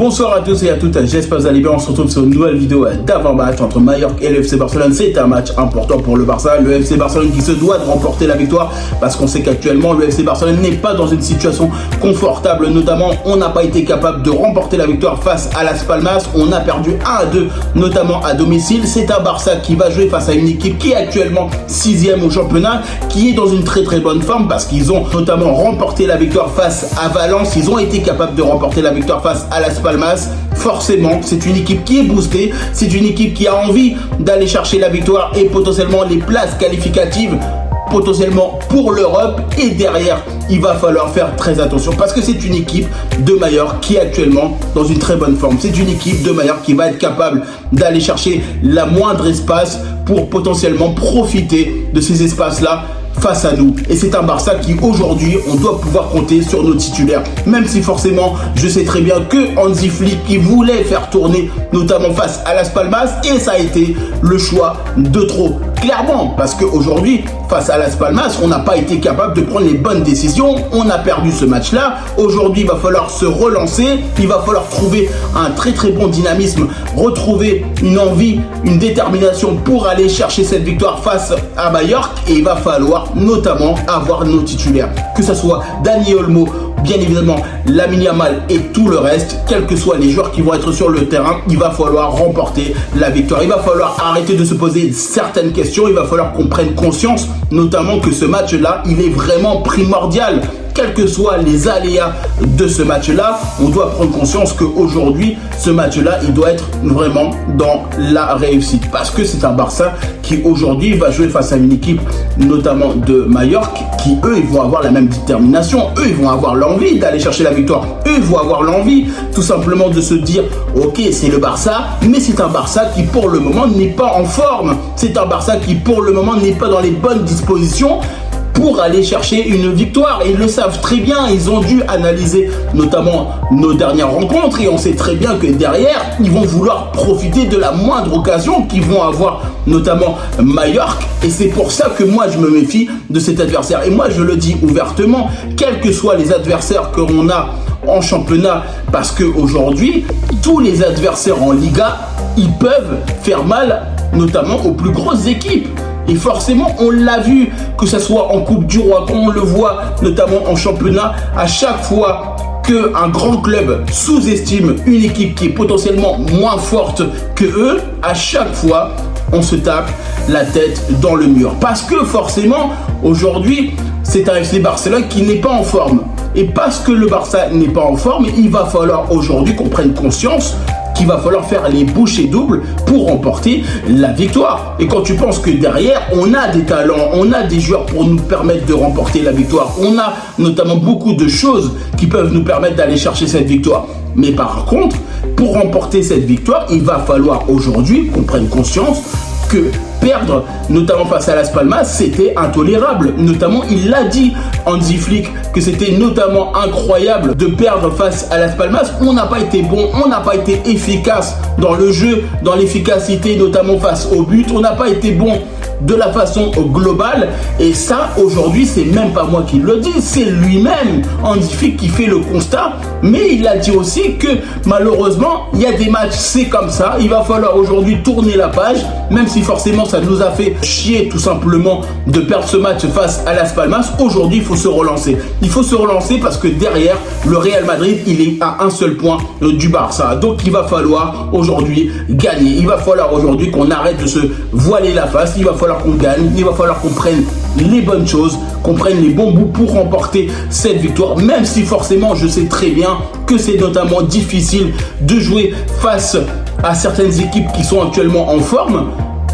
Bonsoir à tous et à toutes, j'espère que vous allez bien. On se retrouve sur une nouvelle vidéo d'avant-match entre Mallorca et le FC Barcelone. C'est un match important pour le Barça, le FC Barcelone qui se doit de remporter la victoire parce qu'on sait qu'actuellement le FC Barcelone n'est pas dans une situation confortable. Notamment, on n'a pas été capable de remporter la victoire face à Las Palmas. On a perdu 1-2, notamment à domicile. C'est un Barça qui va jouer face à une équipe qui est actuellement 6e au championnat, qui est dans une très bonne forme parce qu'ils ont notamment remporté la victoire face à Valence. Ils ont été capables de remporter la victoire face à Las Palmas. Forcément, c'est une équipe qui est boostée, c'est une équipe qui a envie d'aller chercher la victoire et potentiellement les places qualificatives potentiellement pour l'Europe. Et derrière, il va falloir faire très attention parce que c'est une équipe de Mallorca qui est actuellement dans une très bonne forme. C'est une équipe de Mallorca qui va être capable d'aller chercher la moindre espace pour potentiellement profiter de ces espaces-là face à nous. Et c'est un Barça qui aujourd'hui on doit pouvoir compter sur nos titulaires, même si forcément je sais très bien que Hansi Flick qui voulait faire tourner notamment face à Las Palmas, et ça a été le choix de trop, clairement, parce qu'aujourd'hui face à Las Palmas on n'a pas été capable de prendre les bonnes décisions. On a perdu ce match là. Aujourd'hui il va falloir se relancer, il va falloir trouver un très bon dynamisme, retrouver une envie, une détermination pour aller chercher cette victoire face à Mallorca. Et il va falloir notamment avoir nos titulaires, que ce soit Dani Olmo, bien évidemment Lamine Yamal et tout le reste, quels que soient les joueurs qui vont être sur le terrain. Il va falloir remporter la victoire. Il va falloir arrêter de se poser certaines questions. Il va falloir qu'on prenne conscience notamment que ce match-là, il est vraiment primordial. Quels que soient les aléas de ce match-là, on doit prendre conscience qu'aujourd'hui, ce match-là, il doit être vraiment dans la réussite. Parce que c'est un Barça qui aujourd'hui va jouer face à une équipe, notamment de Mallorca, qui eux, ils vont avoir la même détermination. Eux, ils vont avoir l'envie d'aller chercher la victoire. Eux, ils vont avoir l'envie tout simplement de se dire, ok, c'est le Barça, mais c'est un Barça qui pour le moment n'est pas en forme. C'est un Barça qui pour le moment n'est pas dans les bonnes dispositions pour aller chercher une victoire. Et ils le savent très bien, ils ont dû analyser notamment nos dernières rencontres et on sait très bien que derrière, ils vont vouloir profiter de la moindre occasion qu'ils vont avoir, notamment Mallorca. Et c'est pour ça que moi je me méfie de cet adversaire. Et moi je le dis ouvertement, quels que soient les adversaires que l'on a en championnat, parce qu'aujourd'hui, tous les adversaires en Liga, ils peuvent faire mal, notamment aux plus grosses équipes. Et forcément, on l'a vu, que ce soit en Coupe du Roi, comme on le voit notamment en championnat, à chaque fois qu'un grand club sous-estime une équipe qui est potentiellement moins forte que eux, à chaque fois, on se tape la tête dans le mur. Parce que forcément, aujourd'hui, c'est un FC Barcelone qui n'est pas en forme. Et parce que le Barça n'est pas en forme, il va falloir aujourd'hui qu'on prenne conscience qu'il va falloir faire les bouchées doubles pour remporter la victoire. Et quand tu penses que derrière, on a des talents, on a des joueurs pour nous permettre de remporter la victoire, on a notamment beaucoup de choses qui peuvent nous permettre d'aller chercher cette victoire. Mais par contre, pour remporter cette victoire, il va falloir aujourd'hui qu'on prenne conscience que perdre, notamment face à Las Palmas, c'était intolérable. Notamment, il l'a dit, Hansi Flick, que c'était notamment incroyable de perdre face à Las Palmas. On n'a pas été bon, on n'a pas été efficace dans le jeu, dans l'efficacité, notamment face au but. On n'a pas été bon de la façon globale. Et ça, aujourd'hui, c'est même pas moi qui le dis, c'est lui-même, Hansi Flick, qui fait le constat. Mais il a dit aussi que malheureusement, il y a des matchs, c'est comme ça. Il va falloir aujourd'hui tourner la page, même si forcément ça nous a fait chier tout simplement de perdre ce match face à Las Palmas. Aujourd'hui, il faut se relancer. Il faut se relancer parce que derrière, le Real Madrid, il est à un seul point du Barça. Donc, il va falloir aujourd'hui gagner. Il va falloir aujourd'hui qu'on arrête de se voiler la face. Il va falloir qu'on gagne. Il va falloir qu'on prenne les bonnes choses, qu'on prenne les bons bouts pour remporter cette victoire. Même si forcément, je sais très bien que c'est notamment difficile de jouer face à certaines équipes qui sont actuellement en forme.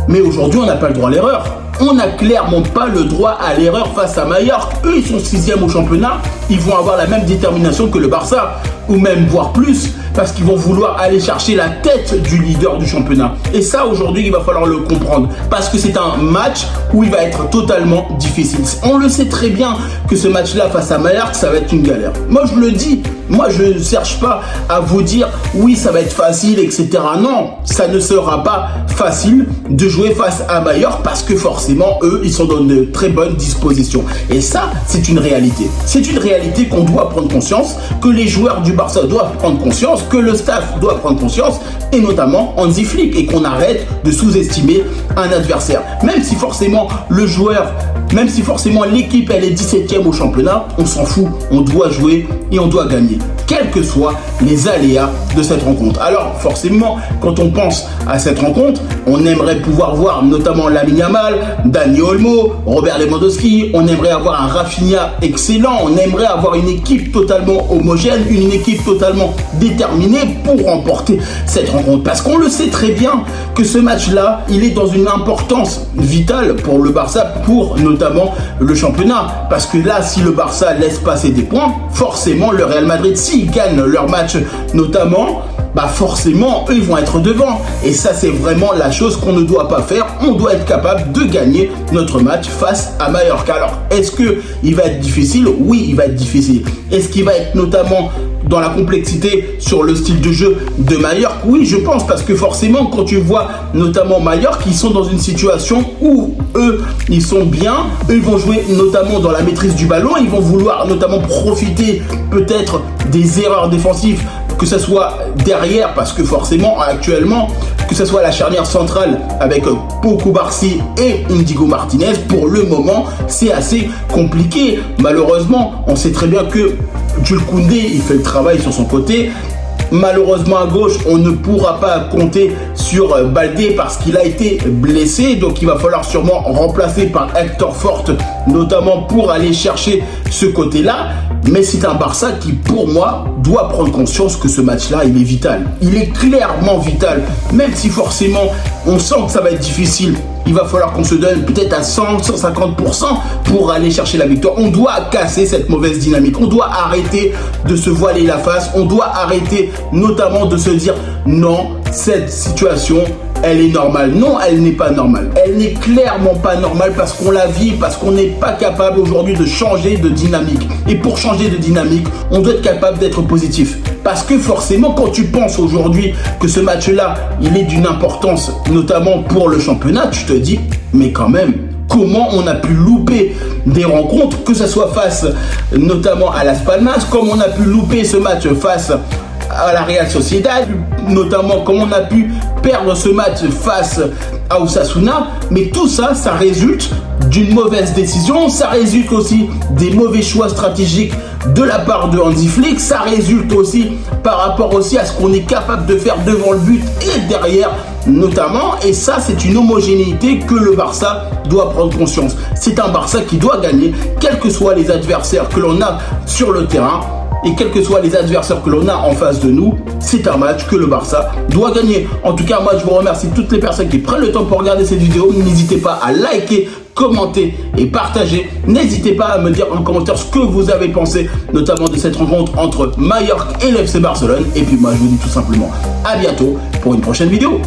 Mais aujourd'hui, on n'a pas le droit à l'erreur. On n'a clairement pas le droit à l'erreur face à Mallorca. Eux, ils sont 6e au championnat. Ils vont avoir la même détermination que le Barça, ou même voire plus, parce qu'ils vont vouloir aller chercher la tête du leader du championnat. Et ça, aujourd'hui, il va falloir le comprendre, parce que c'est un match où il va être totalement difficile. On le sait très bien que ce match-là face à Mallorca, ça va être une galère. Moi, je le dis, moi, je ne cherche pas à vous dire, oui, ça va être facile, etc. Non, ça ne sera pas facile de jouer face à Mallorca, parce que forcément, eux, ils sont dans de très bonnes dispositions. Et ça, c'est une réalité. C'est une réalité qu'on doit prendre conscience, que les joueurs du Barça doivent prendre conscience, que le staff doit prendre conscience, et notamment Hansi Flick, et qu'on arrête de sous-estimer un adversaire. Même si forcément le joueur, même si forcément l'équipe elle est 17e au championnat, on s'en fout, on doit jouer et on doit gagner, quels que soient les aléas de cette rencontre. Alors forcément, quand on pense à cette rencontre, on aimerait pouvoir voir notamment Lamine Yamal, Dani Olmo, Robert Lewandowski, on aimerait avoir un Rafinha excellent, on aimerait avoir une équipe totalement homogène, une équipe totalement déterminée pour remporter cette rencontre. Parce qu'on le sait très bien que ce match-là, il est dans une importance vitale pour le Barça, pour notamment le championnat. Parce que là, si le Barça laisse passer des points, forcément le Real Madrid, s'ils gagnent leur match notamment, bah forcément eux ils vont être devant, et ça c'est vraiment la chose qu'on ne doit pas faire. On doit être capable de gagner notre match face à Mallorca. Alors est-ce que il va être difficile? Oui, il va être difficile. Est-ce qu'il va être notamment dans la complexité sur le style de jeu de Mallorca? Oui, je pense, parce que forcément quand tu vois notamment Mallorca, ils sont dans une situation où eux ils sont bien, eux ils vont jouer notamment dans la maîtrise du ballon, ils vont vouloir notamment profiter peut-être des erreurs défensives, que ce soit derrière, parce que forcément actuellement, que ce soit la charnière centrale avec Pau Cubarsí et Indigo Martinez, pour le moment c'est assez compliqué. Malheureusement, on sait très bien que Jules Koundé il fait le travail sur son côté. Malheureusement à gauche, on ne pourra pas compter sur Baldé parce qu'il a été blessé, donc il va falloir sûrement remplacer par Hector Forte, notamment pour aller chercher ce côté-là. Mais c'est un Barça qui, pour moi, doit prendre conscience que ce match-là, il est vital. Il est clairement vital, même si forcément, on sent que ça va être difficile. Il va falloir qu'on se donne peut-être à 100-150% pour aller chercher la victoire. On doit casser cette mauvaise dynamique. On doit arrêter de se voiler la face. On doit arrêter notamment de se dire non, cette situation, elle est normale. Non, elle n'est pas normale. Elle n'est clairement pas normale parce qu'on la vit, parce qu'on n'est pas capable aujourd'hui de changer de dynamique. Et pour changer de dynamique, on doit être capable d'être positif. Parce que forcément, quand tu penses aujourd'hui que ce match-là, il est d'une importance, notamment pour le championnat, tu te dis, mais quand même, comment on a pu louper des rencontres, que ce soit face notamment à Las Palmas, comme on a pu louper ce match face à la Real Sociedad, notamment comme on a pu perdre ce match face à Osasuna. Mais tout ça, ça résulte d'une mauvaise décision, ça résulte aussi des mauvais choix stratégiques de la part de Hansi Flick, ça résulte aussi par rapport aussi à ce qu'on est capable de faire devant le but et derrière notamment, et ça c'est une homogénéité que le Barça doit prendre conscience. C'est un Barça qui doit gagner, quels que soient les adversaires que l'on a sur le terrain. Et quels que soient les adversaires que l'on a en face de nous, c'est un match que le Barça doit gagner. En tout cas, moi, je vous remercie toutes les personnes qui prennent le temps pour regarder cette vidéo. N'hésitez pas à liker, commenter et partager. N'hésitez pas à me dire en commentaire ce que vous avez pensé, notamment de cette rencontre entre Mallorca et le FC Barcelone. Et puis moi, je vous dis tout simplement à bientôt pour une prochaine vidéo.